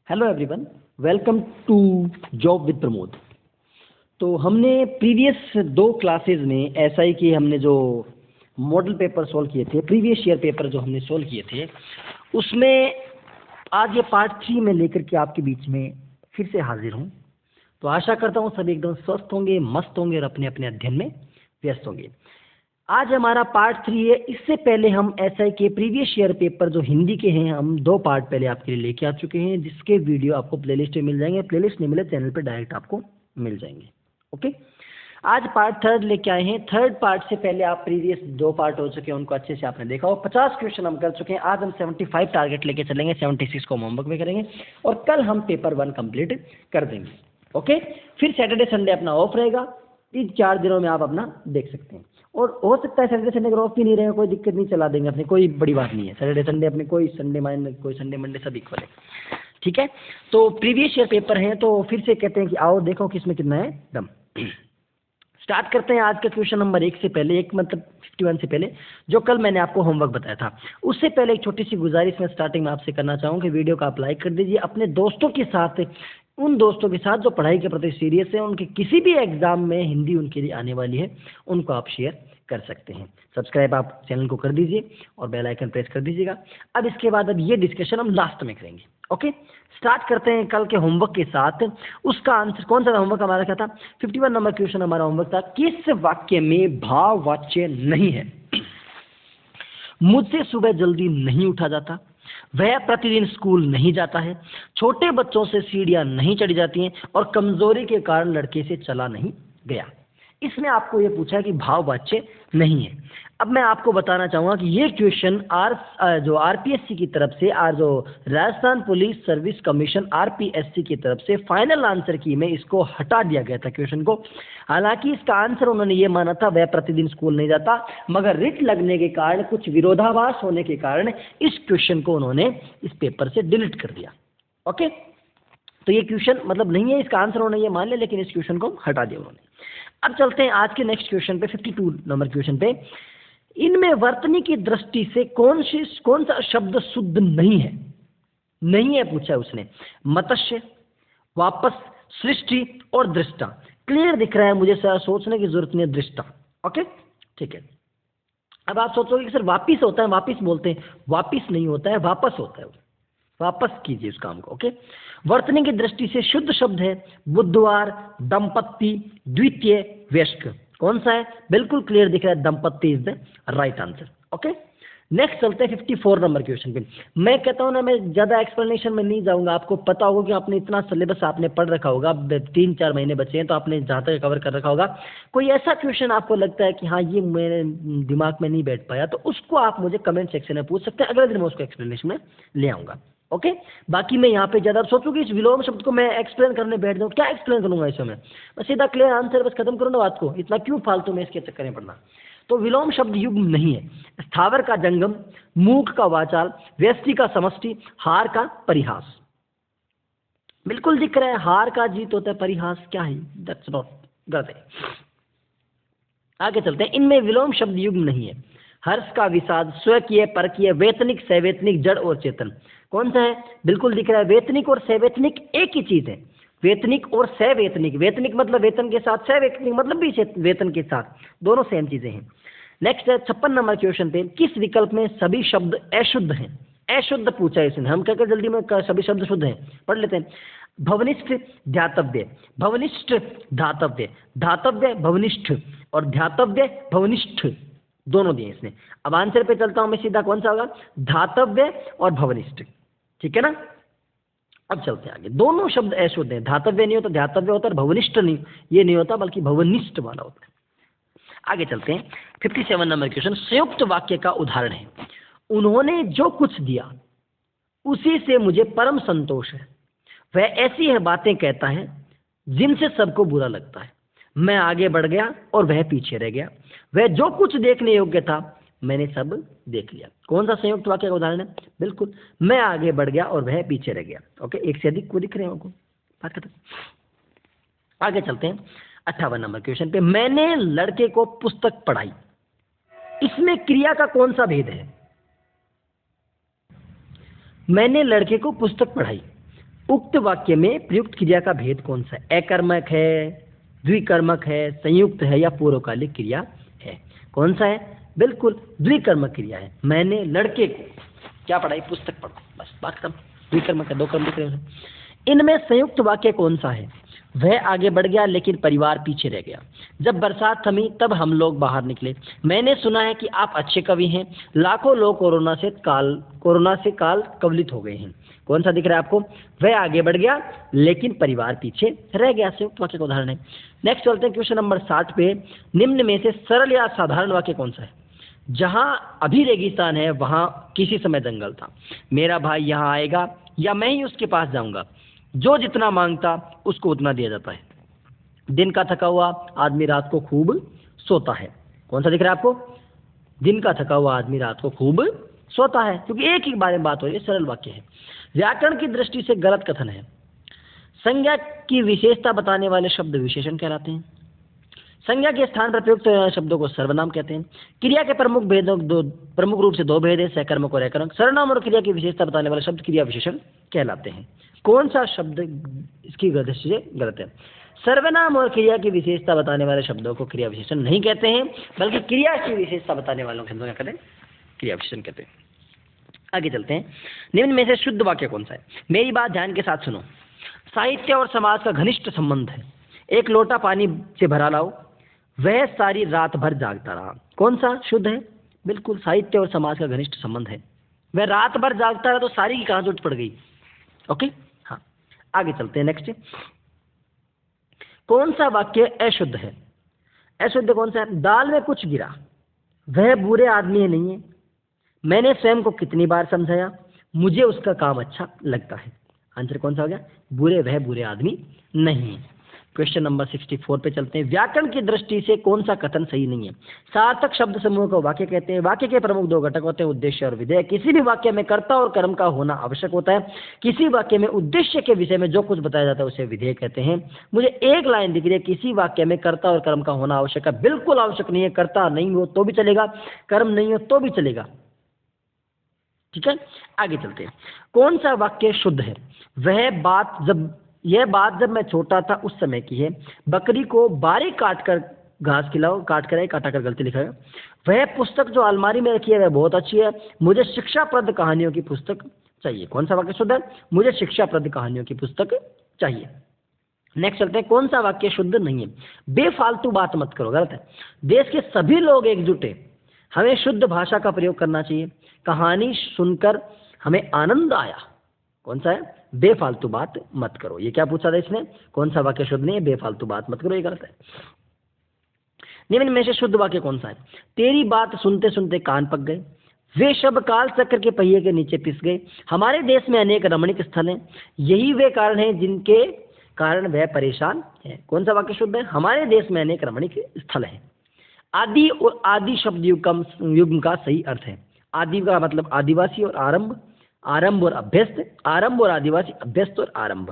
Hello everyone, welcome to job with Pramod. तो हमने previous 2 classes में एसआई के हमने जो मॉडल पेपर सॉल्व किए थे, प्रीवियस ईयर पेपर जो हमने सॉल्व किए थे, उसमें आज ये पार्ट 3 में लेकर के आपके बीच में फिर से हाजिर हूँ। तो आशा करता हूँ सभी एकदम स्वस्थ होंगे, मस्त होंगे और अपने अपने अध्ययन में व्यस्त होंगे। आज हमारा पार्ट 3 है। इससे पहले हम एसआई के प्रीवियस ईयर पेपर जो हिंदी के हैं, हम 2 पार्ट पहले आपके लिए लेके आ चुके हैं, जिसके वीडियो आपको प्लेलिस्ट में मिल जाएंगे। प्लेलिस्ट नहीं मिले चैनल पे डायरेक्ट आपको मिल जाएंगे। ओके, आज पार्ट 3 लेके आए हैं। 3rd पार्ट से पहले आप प्रीवियस 2 पार्ट हो चुके हैं, उनको अच्छे से आपने देखा हो। 50 क्वेश्चन हम कर चुके हैं। आज हम 75 टारगेट लेके चलेंगे, 76 को होमवर्क में करेंगे और कल हम पेपर 1 कंप्लीट कर देंगे। ओके, फिर सैटरडे संडे अपना ऑफ रहेगा। इन 4 दिनों में आप अपना देख सकते हैं, और हो सकता है सैटरडे संडे ऑफ भी नहीं रहेगा, कोई दिक्कत नहीं, चला देंगे अपने, कोई बड़ी बात नहीं है। सैटरडे संडे अपने कोई संडे मंडे सब इक्वल है, ठीक है। तो प्रीवियस ईयर पेपर हैं, तो फिर से कहते हैं कि आओ देखो किसमें कितना है दम। स्टार्ट करते हैं आज का क्वेश्चन नंबर 1 से पहले, एक मतलब 51 से पहले, जो कल मैंने आपको होमवर्क बताया था। उससे पहले एक छोटी सी गुजारिश मैं स्टार्टिंग में आपसे करना चाहूँगा कि वीडियो को आप लाइक कर दीजिए अपने दोस्तों के साथ, उन दोस्तों के साथ जो पढ़ाई के प्रति सीरियस है, उनके किसी भी एग्जाम में हिंदी उनके लिए आने वाली है, उनको आप शेयर कर सकते हैं। सब्सक्राइब आप चैनल को कर दीजिए और बेल आइकन प्रेस कर दीजिएगा। अब इसके बाद अब ये डिस्कशन हम लास्ट में करेंगे। ओके, स्टार्ट करते हैं कल के होमवर्क के साथ। उसका आंसर कौन सा होमवर्क हमारा क्या था? 51 नंबर क्वेश्चन हमारा होमवर्क था, किस वाक्य में भाववाच्य नहीं है? मुझसे सुबह जल्दी नहीं उठा जाता, वह प्रतिदिन स्कूल नहीं जाता है, छोटे बच्चों से सीढ़ियां नहीं चढ़ी जाती हैं, और कमजोरी के कारण लड़के से चला नहीं गया। इसमें आपको ये पूछा कि भाववाच्य नहीं है। अब मैं आपको बताना चाहूँगा कि ये क्वेश्चन जो आरपीएससी की तरफ से, जो Rajasthan police service commission RPSC की तरफ से फाइनल आंसर की में इसको हटा दिया गया था क्वेश्चन को। हालांकि इसका आंसर उन्होंने ये माना था वह प्रतिदिन स्कूल नहीं जाता, मगर रिट लगने के कारण, कुछ विरोधाभास होने के कारण इस क्वेश्चन को उन्होंने इस पेपर से डिलीट कर दिया। ओके, तो ये क्वेश्चन मतलब नहीं है, इसका आंसर उन्होंने ये मान लिया, लेकिन इस क्वेश्चन को हटा दिया उन्होंने। अब चलते हैं आज के नेक्स्ट क्वेश्चन पे, 52 नंबर क्वेश्चन पे। इनमें वर्तनी की दृष्टि से कौन सा शब्द शुद्ध नहीं है? नहीं है पूछा है उसने। मत्स्य, वापस, सृष्टि और दृष्टा। क्लियर दिख रहा है मुझे, सर सोचने की जरूरत नहीं है। दृष्टा, ओके ठीक है। अब आप सोचोगे कि सर वापिस होता है, वापिस बोलते हैं, वापिस नहीं होता है, वापस होता है। वापस कीजिए उस काम को। ओके, वर्तनी की दृष्टि से शुद्ध शब्द है बुधवार, दंपत्ति, द्वितीय, वयस्क। कौन सा है? बिल्कुल क्लियर दिख रहा है, दंपत्ति is the right answer. Okay, next चलते हैं 54 नंबर क्वेश्चन पे। मैं कहता हूं ना, मैं ज्यादा एक्सप्लेनेशन में नहीं जाऊंगा। आपको पता होगा कि आपने इतना सिलेबस आपने पढ़ रखा होगा, 3-4 महीने बचे हैं, तो आपने जहां तक कवर कर रखा होगा। कोई ऐसा क्वेश्चन आपको लगता है कि हाँ ये मेरे दिमाग में नहीं बैठ पाया, तो उसको आप मुझे कमेंट सेक्शन में पूछ सकते हैं। अगले दिन मैं उसको एक्सप्लेनेशन में ले आऊंगा। ओके, बाकी मैं यहाँ पे ज्यादा सोचूंगी इस विलोम शब्द को मैं एक्सप्लेन करने बैठ जाऊँ, क्या एक्सप्लेन करूंगा इसमें? मैं सीधा क्लियर आंसर बस खत्म करूँ ना बात को, इतना क्यों फालतू में इसके चक्कर में पड़ना। तो विलोम शब्द युग्म नहीं है। स्थावर का जंगम, मूक का वाचाल, व्यष्टि का समष्टि, हार का परिहास। बिल्कुल दिख रहा है, हार का जीत होता है, परिहास क्या है? दैट्स नॉट, गलत है। आगे चलते हैं। इनमें विलोम शब्द युग्म नहीं है। हर्ष का विषाद, स्वकीय, परकीय, वेतनिक, सवैतनिक, जड़ और चेतन। कौन सा है? बिल्कुल दिख रहा है, वेतनिक और सवैतनिक एक ही चीज है। वेतनिक और सवैतनिक, वेतनिक मतलब वेतन के साथ, सवैतनिक मतलब भी वेतन के साथ, दोनों सेम चीजें हैं। नेक्स्ट है 56 नंबर क्वेश्चन पे, किस विकल्प में सभी शब्द अशुद्ध हैं? अशुद्ध पूछा है इसने, हम क्या कर जल्दी में सभी शब्द शुद्ध हैं, पढ़ लेते हैं। भवनिष्ठ, ध्यातव्य, भवनिष्ठ, धातव्य, धातव्य, भवनिष्ठ, और ध्यातव्य, भवनिष्ठ, दोनों दिए इसने। अब आंसर पे चलता हूं मैं सीधा, कौन सा होगा? धातव्य और भवनिष्ठ, ठीक है ना। अब चलते हैं आगे। दोनों शब्द अशुद्ध हैं, धातव्य नहीं होता, ध्यातव्य होता है, भवनिष्ठ नहीं, ये नहीं होता, बल्कि भवनिष्ठ वाला होता है। आगे चलते हैं 57 नंबर क्वेश्चन। संयुक्त वाक्य का उदाहरण है, उन्होंने जो कुछ दिया उसी से मुझे परम संतोष है। वह ऐसी है बातें कहता है जिनसे सबको बुरा लगता है। मैं आगे बढ़ गया और वह पीछे रह गया। वह जो कुछ देखने योग्य था मैंने सब देख लिया। कौन सा संयुक्त वाक्य का उदाहरण है? बिल्कुल, मैं आगे बढ़ गया और वह पीछे रह गया। ओके, एक से अधिक को दिख रहे हैं आपको, बात खत्म। आगे चलते हैं 58 नंबर क्वेश्चन पे। मैंने लड़के को पुस्तक पढ़ाई, इसमें क्रिया का कौन सा भेद है? मैंने लड़के को पुस्तक पढ़ाई, उक्त वाक्य में प्रयुक्त क्रिया का भेद कौन सा है? एकर्मक है, द्विकर्मक है, संयुक्त है या पूर्वकालिक क्रिया है? कौन सा है? बिल्कुल द्विकर्मक क्रिया है। मैंने लड़के को क्या पढ़ाई? पुस्तक पढ़ो, बस बात खत्म। द्विकर्मक है, दो कर्म दिख रहे हैं। इनमें संयुक्त वाक्य कौन सा है? वह आगे बढ़ गया लेकिन परिवार पीछे रह गया। जब बरसात थमी तब हम लोग बाहर निकले। मैंने सुना है कि आप अच्छे कवि हैं। लाखों लोग कोरोना से काल कवलित हो गए हैं। कौन सा दिख रहा है आपको? वह आगे बढ़ गया लेकिन परिवार पीछे रह गया। संयुक्त वाक्य का उदाहरण है। नेक्स्ट चलते हैं क्वेश्चन नंबर 60 पे। निम्न में से सरल या साधारण वाक्य कौन सा है? जहां अभी रेगिस्तान है वहां किसी समय जंगल था। मेरा भाई यहां आएगा या मैं ही उसके पास जाऊंगा। जो जितना मांगता उसको उतना दिया जाता है। दिन का थका हुआ आदमी रात को खूब सोता है। कौन सा दिख रहा है आपको? दिन का थका हुआ आदमी रात को खूब सोता है, क्योंकि एक ही बारे में बात हो रही है। सरल वाक्य है। व्याकरण की दृष्टि से गलत कथन है। संज्ञा की विशेषता बताने वाले शब्द विशेषण कहलाते हैं। संज्ञा के स्थान पर प्रयुक्त होने वाले शब्दों को सर्वनाम कहते हैं। क्रिया के प्रमुख रूप से दो भेद है, सकर्मक और अकर्मक। सर्वनाम और क्रिया की विशेषता बताने वाले शब्द क्रिया विशेषण कहलाते हैं। कौन सा शब्द इसकी दृष्टि से गलत है? सर्वनाम और क्रिया की विशेषता बताने वाले शब्दों को क्रिया विशेषण नहीं कहते हैं, बल्कि क्रिया की विशेषता बताने वालों शब्दों क्या कहते हैं? क्रिया विशेषण कहते हैं। आगे चलते हैं। निम्न में से शुद्ध वाक्य कौन सा है? मेरी बात ध्यान के साथ सुनो। साहित्य और समाज का घनिष्ठ संबंध है। एक लोटा पानी से भरा लाओ। वह सारी रात भर जागता रहा। कौन सा शुद्ध है? बिल्कुल साहित्य और समाज का घनिष्ठ संबंध है। वह रात भर जागता रहा, तो सारी की कहां जरूरत पड़ गई? ओके, हाँ। आगे चलते हैं। नेक्स्ट, कौन सा वाक्य अशुद्ध है? अशुद्ध कौन सा है? दाल में कुछ गिरा। वह बुरे आदमी नहीं है। मैंने स्वयं को कितनी बार समझाया, मुझे उसका काम अच्छा लगता है। आंसर कौन सा हो गया? वह बुरे आदमी नहीं है। क्वेश्चन नंबर 64 पे चलते हैं। व्याकरण की दृष्टि से कौन सा कथन सही नहीं है? सार्थक शब्द समूह को वाक्य कहते हैं। वाक्य के प्रमुख दो घटक होते हैं, उद्देश्य और विधेय। किसी भी वाक्य में कर्ता और कर्म का होना आवश्यक होता है। किसी वाक्य में उद्देश्य के विषय में जो कुछ बताया जाता है उसे विधेय कहते हैं। मुझे एक लाइन दिख रही है, किसी वाक्य में कर्ता और कर्म का होना आवश्यक है। बिल्कुल आवश्यक नहीं है। कर्ता नहीं हो तो भी चलेगा, कर्म नहीं हो तो भी चलेगा। ठीक है, आगे चलते हैं। कौन सा वाक्य शुद्ध है? यह बात जब मैं छोटा था उस समय की है। बकरी को बारीक काट कर घास खिलाओ। काटा कर गलती लिखा है। वह पुस्तक जो अलमारी में रखी है वह बहुत अच्छी है। मुझे शिक्षाप्रद कहानियों की पुस्तक चाहिए। कौन सा वाक्य शुद्ध है? मुझे शिक्षाप्रद कहानियों की पुस्तक चाहिए। नेक्स्ट चलते हैं। कौन सा वाक्य शुद्ध नहीं है? बेफालतू बात मत करो, गलत है। देश के सभी लोग एकजुट हैं। हमें शुद्ध भाषा का प्रयोग करना चाहिए। कहानी सुनकर हमें आनंद आया। कौन सा है? बेफालतू बात मत करो। ये क्या पूछा था इसने? कौन सा वाक्य शुद्ध नहीं है? बेफालतू बात मत करो, ये गलत है। निम्न में से शुद्ध वाक्य कौन सा है? तेरी बात सुनते सुनते कान पक गए। वे शब्द काल चक्र के पहिए के नीचे पिस गए। हमारे देश में अनेक रमणीक स्थल हैं। यही वे कारण हैं जिनके कारण वह परेशान है। कौन सा वाक्य शुद्ध है? हमारे देश में अनेक रमणीक स्थल हैं। आदि और आदि शब्द युग्म का सही अर्थ है। आदि का मतलब आदिवासी और आरंभ, आरंभ और अभ्यस्त, आरंभ और आदिवासी, अभ्यस्त और आरंभ।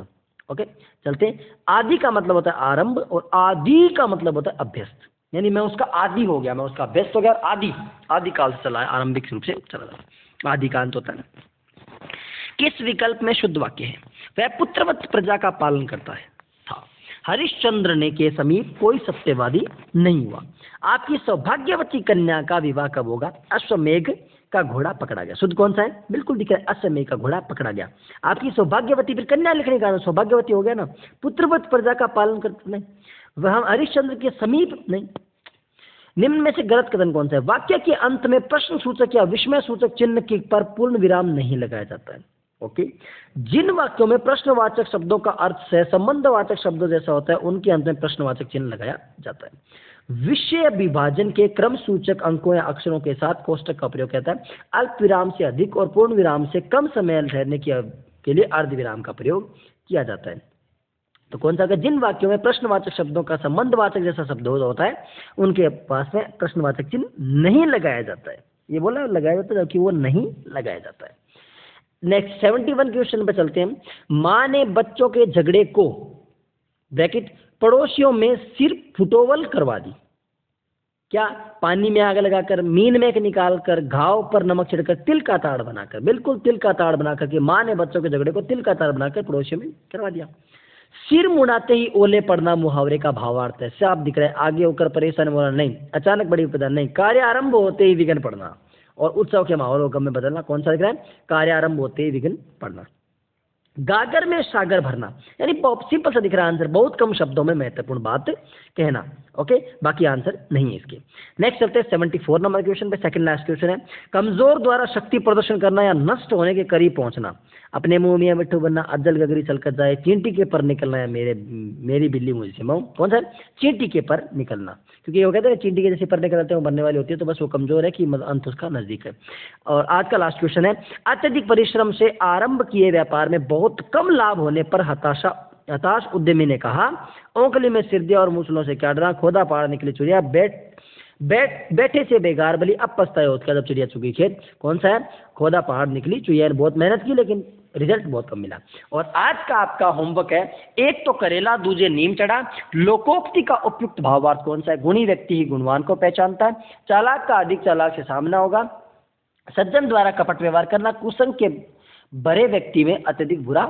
ओके, चलते हैं। आदि का मतलब होता है आरंभ और आदि का मतलब होता है अभ्यस्त। यानी मैं उसका आदि हो गया, मैं उसका अभ्यस्त हो गया। आदि काल से चला है, आरंभिक रूप से चला है। आदि का अंत होता है ना। किस विकल्प में शुद्ध वाक्य है? वह पुत्रवत प्रजा का पालन करता है था। हरिश्चंद्र ने के समीप कोई सत्यवादी नहीं हुआ। आपकी सौभाग्यवती कन्या का विवाह कब होगा? अश्वमेघ का घोड़ा पकड़ा गया। शुद्ध कौन सा है? बिल्कुल दिख रहा है, अश्वमेघ का घोड़ा पकड़ा गया। आपकी सौभाग्यवती, फिर कन्या लिखने का सौभाग्यवती हो गया ना। पुत्रवत प्रजा का पालन करते नहीं, वह हम हरिश्चंद्र के समीप नहीं। निम्न में से गलत कथन कौन सा है? वाक्य के अंत में प्रश्न सूचक या विस्मय सूचक चिन्ह के पर पूर्ण विराम नहीं लगाया जाता है। ओके, जिन वाक्यों में प्रश्नवाचक शब्दों का अर्थ से संबंधवाचक शब्दों जैसा होता है उनके अंत में प्रश्नवाचक चिन्ह लगाया जाता है। विषय विभाजन के क्रम सूचक अंकों या अक्षरों के साथ कोष्टक का प्रयोग कहता है। अल्प विराम से अधिक और पूर्ण विराम से कम समय ठहरने के लिए अर्ध विराम का प्रयोग किया जाता है। तो कौन सा? जिन वाक्यों में प्रश्नवाचक शब्दों का संबंधवाचक जैसा शब्द होता है उनके पास में प्रश्नवाचक चिन्ह नहीं लगाया जाता है। ये बोला लगाया जाता है जबकि वो नहीं लगाया जाता है। नेक्स्ट 71 क्वेश्चन पे चलते हैं। माँ ने बच्चों के झगड़े को ब्रैकेट पड़ोसियों में सिर फुटोवल करवा दी। क्या? पानी में आग लगाकर, मीन में निकाल कर, घाव पर नमक छिड़कर, तिल का ताड़ बनाकर, बिल्कुल तिल का ताड़ बनाकर के माँ ने बच्चों के झगड़े को तिल का ताड़ बनाकर पड़ोसियों में करवा दिया। सिर मुड़ाते ही ओले पड़ना मुहावरे का भावार्थ है। साफ दिख रहा है, आगे होकर परेशान होना नहीं, अचानक बड़ी विपदा नहीं, कार्य आरंभ होते ही विघ्न पड़ना और उत्सव के माहौल को गम में बदलना। कौन सा दिख रहा है? कार्य आरंभ होते ही विघ्न पड़ना। गागर में सागर भरना, यानी सिंपल सा दिख रहा है आंसर, बहुत कम शब्दों में महत्वपूर्ण बात कहना। ओके, बाकी आंसर नहीं है इसके। नेक्स्ट चलते हैं 74 नंबर क्वेश्चन पे, सेकंड लास्ट क्वेश्चन है। कमजोर द्वारा शक्ति प्रदर्शन करना या नष्ट होने के करीब पहुंचना। अपने मुंह मियां मिट्टू बनना, अज्जल गगरी चलकर जाए, चींटी के पर निकलना या मेरी बिल्ली मुझसे मऊ। कौन सा है? चींटी के पर निकलना, क्योंकि वो कहते हैं चींटी के जैसे पर निकलते हैं वो बनने वाली होती है, तो बस वो कमजोर है कि अंत उसका नजदीक है। और आज का लास्ट क्वेश्चन है, अत्यधिक परिश्रम से आरंभ किए व्यापार में बहुत कम लाभ होने पर हताश उद्यमी ने कहा, ओंकली में सिर दिया और मूसलों से क्या डरा, खोदा पहाड़ निकली चिड़िया, बैठे से बेगार बली, अब पछताए उसका जब चिड़िया चुगी खेत। कौन सा है? खोदा पहाड़ निकली चिड़िया ने बहुत मेहनत की लेकिन रिजल्ट बहुत कम मिला। और आज का आपका होमवर्क है, एक तो करेला दूजे नीम चढ़ा, लोकोक्ति का उपयुक्त भावार्थ कौन सा है? गुणी व्यक्ति ही गुणवान को पहचानता है, चालाक का अधिक चालाक से सामना होगा, सज्जन द्वारा कपट व्यवहार करना, कुसंग के बड़े व्यक्ति में अत्यधिक बुरा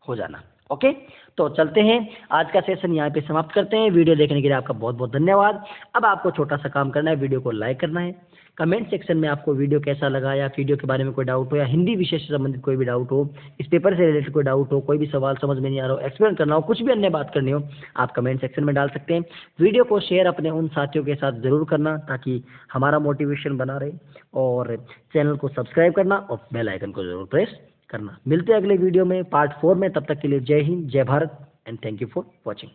हो जाना। ओके, तो चलते हैं, आज का सेशन यहाँ पे समाप्त करते हैं। वीडियो देखने के लिए आपका बहुत बहुत धन्यवाद। अब आपको छोटा सा काम करना है, वीडियो को लाइक करना है, कमेंट सेक्शन में आपको वीडियो कैसा लगा या वीडियो के बारे में कोई डाउट हो या हिंदी विषय से संबंधित कोई भी डाउट हो, इस पेपर से रिलेटेड कोई डाउट हो, कोई भी सवाल समझ में नहीं आ रहा हो, एक्सप्लेन करना हो, कुछ भी अन्य बात करनी हो, आप कमेंट सेक्शन में डाल सकते हैं। वीडियो को शेयर अपने उन साथियों के साथ ज़रूर करना ताकि हमारा मोटिवेशन बना रहे, और चैनल को सब्सक्राइब करना और बेल आइकन को जरूर प्रेस करना। मिलते हैं अगले वीडियो में पार्ट 4 में, तब तक के लिए जय हिंद, जय Bharat and thank you for watching.